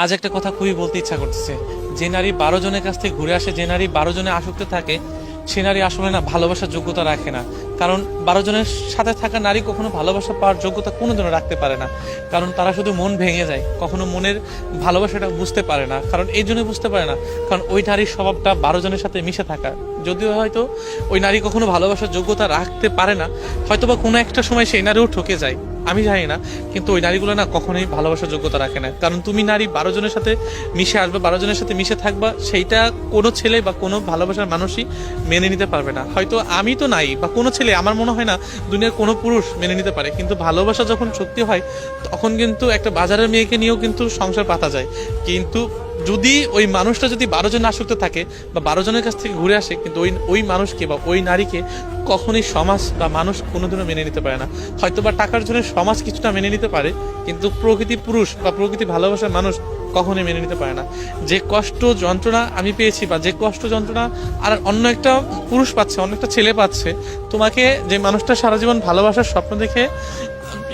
আজ একটা কথা খুবই বলতে ইচ্ছা করতেছে। যে নারী 12 জনের কাছ থেকে ঘুরে আসে, যে নারী 12 জনে আসক্ত থাকে, সে নারী আসলে না ভালোবাসার যোগ্যতা রাখে না। কারণ 12 জনের সাথে থাকা নারী কখনো ভালোবাসা পাওয়ার যোগ্যতা কোনোদিনও রাখতে পারে না। কারণ তারা শুধু মন ভেঙে যায়, কখনো মনের ভালোবাসাটা বুঝতে পারে না। কারণ এই জন্য বুঝতে পারে না, কারণ ওই নারীর স্বভাবটা 12 জনের সাথে মিশে থাকা। যদিও হয়তো ওই নারী কখনো ভালোবাসার যোগ্যতা রাখতে পারে না, হয়তোবা কোনো একটা সময় সেই নারীও ঠকে যায়, আমি জানি না। কিন্তু ওই নারীগুলো না কখনোই ভালোবাসার যোগ্যতা রাখে না। কারণ তুমি নারী 12 জনের সাথে মিশে আসবে, 12 জনের সাথে মিশে থাকবা, সেইটা কোনো ছেলে বা কোনো ভালোবাসার মানুষই মেনে নিতে পারবে না। হয়তো আমি তো নাই বা কোনো ছেলে, আমার মনে হয় না দুনিয়ার কোনো পুরুষ মেনে নিতে পারে। কিন্তু ভালোবাসা যখন সত্যি হয়, তখন কিন্তু একটা বাজারের মেয়েকে নিয়েও কিন্তু সংসার পাতা যায়। কিন্তু যদি ওই মানুষটা যদি 12 জন আসক্ত থাকে বা 12 জনের কাছ থেকে ঘুরে আসে, কিন্তু ওই ওই মানুষকে বা ওই নারীকে কখনোই সমাজ বা মানুষ কোনোদিনও মেনে নিতে পারে না। হয়তো বা টাকার জন্য সমাজ কিছুটা মেনে নিতে পারে, কিন্তু প্রকৃতি পুরুষ বা প্রকৃতি ভালোবাসার মানুষ কখনোই মেনে নিতে পারে না। যে কষ্ট যন্ত্রণা আমি পেয়েছি বা যে কষ্ট যন্ত্রণা আর অন্য একটা পুরুষ পাচ্ছে, অন্য একটা ছেলে পাচ্ছে, তোমাকে যে মানুষটা সারা জীবন ভালোবাসার স্বপ্ন দেখে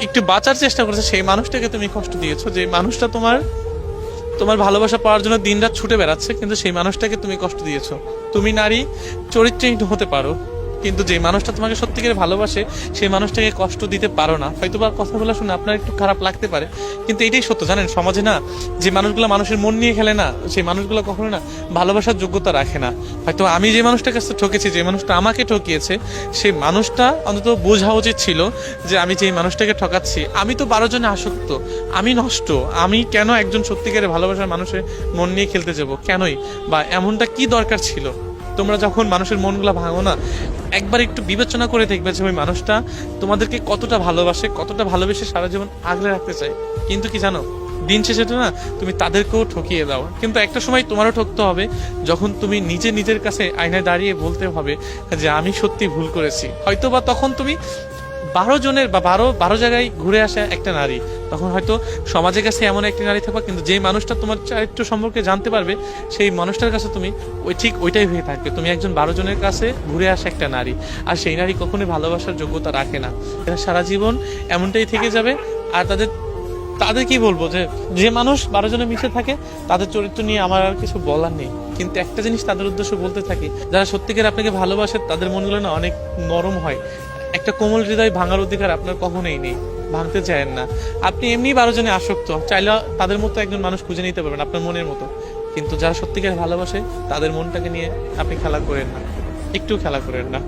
একটু বাঁচার চেষ্টা করেছে, সেই মানুষটাকে তুমি কষ্ট দিয়েছো। যে মানুষটা তোমার তোমার ভালোবাসা পাওয়ার জন্য দিনরাত ছুটে বেড়াচ্ছে, কিন্তু সেই মানুষটাকে তুমি কষ্ট দিয়েছো। তুমি নারী চরিত্রহীন হতে পারো, কিন্তু যে মানুষটা তোমাকে সত্যিকারে ভালোবাসে, সেই মানুষটাকে কষ্ট দিতে পারো না। হয়তো বা কথাগুলো শুনে আপনার একটু খারাপ লাগতে পারে, কিন্তু এটাই সত্য। জানেন, সমাজে না যে মানুষগুলো মানুষের মন নিয়ে খেলে না, সেই মানুষগুলো কখনো না ভালোবাসার যোগ্যতা রাখে না। হয়তো আমি যে মানুষটার কাছে ঠকেছি, যে মানুষটা আমাকে ঠকিয়েছে, সেই মানুষটা অন্তত বোঝা উচিত ছিল যে আমি যে মানুষটাকে ঠকাচ্ছি, আমি তো 12 জনে আসক্ত, আমি নষ্ট। আমি কেন একজন সত্যিকারের ভালোবাসার মানুষের মন নিয়ে খেলতে যাব? কেনই বা এমনটা কি দরকার ছিল? তোমরা যখন মানুষের মনগুলো ভাঙো না, একবার একটু বিবেচনা করে দেখবে যে ওই মানুষটা তোমাদেরকে কতটা ভালোবাসে, কতটা ভালোবেসে সারা জীবন আগলে রাখতে চায়। কিন্তু কি জানো, দিন শেষে তো না তুমি তাদেরকেও ঠকিয়ে দাও। কিন্তু একটা সময় তোমারও ঠকতে হবে, যখন তুমি নিজে নিজের কাছে আয়নায় দাঁড়িয়ে বলতে হবে যে আমি সত্যি ভুল করেছি। হয়তো বা তখন তুমি 12 জনের বা বারো বারো জায়গায় ঘুরে আসা একটা নারী, তখন হয়তো সমাজের কাছে এমন একটি নারী থাকবা, কিন্তু যে মানুষটা তোমার চারিত্র সম্পর্কে জানতে পারবে, সেই মানুষটার কাছে তুমি ঠিক ওইটাই হয়ে থাকবে। তুমি একজন 12 জনের কাছে ঘুরে আসা একটা নারী, আর সেই নারী কখনোই ভালোবাসার যোগ্যতা রাখে না। এরা সারা জীবন এমনটাই থেকে যাবে। আর তাদের তাদের কি বলবো, যে যে মানুষ 12 জনে মিশে থাকে, তাদের চরিত্র নিয়ে আমার আর কিছু বলার নেই। কিন্তু একটা জিনিস তাদের উদ্দেশ্য বলতে থাকি, যারা সত্যিকার আপনাকে ভালোবাসে, তাদের মনগুলো না অনেক নরম হয়। একটা কোমল হৃদয় ভাঙার অধিকার আপনার কখনোই নেই, ভাঙতে চায়েন না। আপনি এমনি 12 জনে আসক্ত, চাইলে তাদের মতো একজন মানুষ খুঁজে নিতে পারবেন আপনার মনের মতো। কিন্তু যারা সত্যিকার ভালোবাসে, তাদের মনটাকে নিয়ে আপনি খেলা করেন না, একটু খেলা করেন না।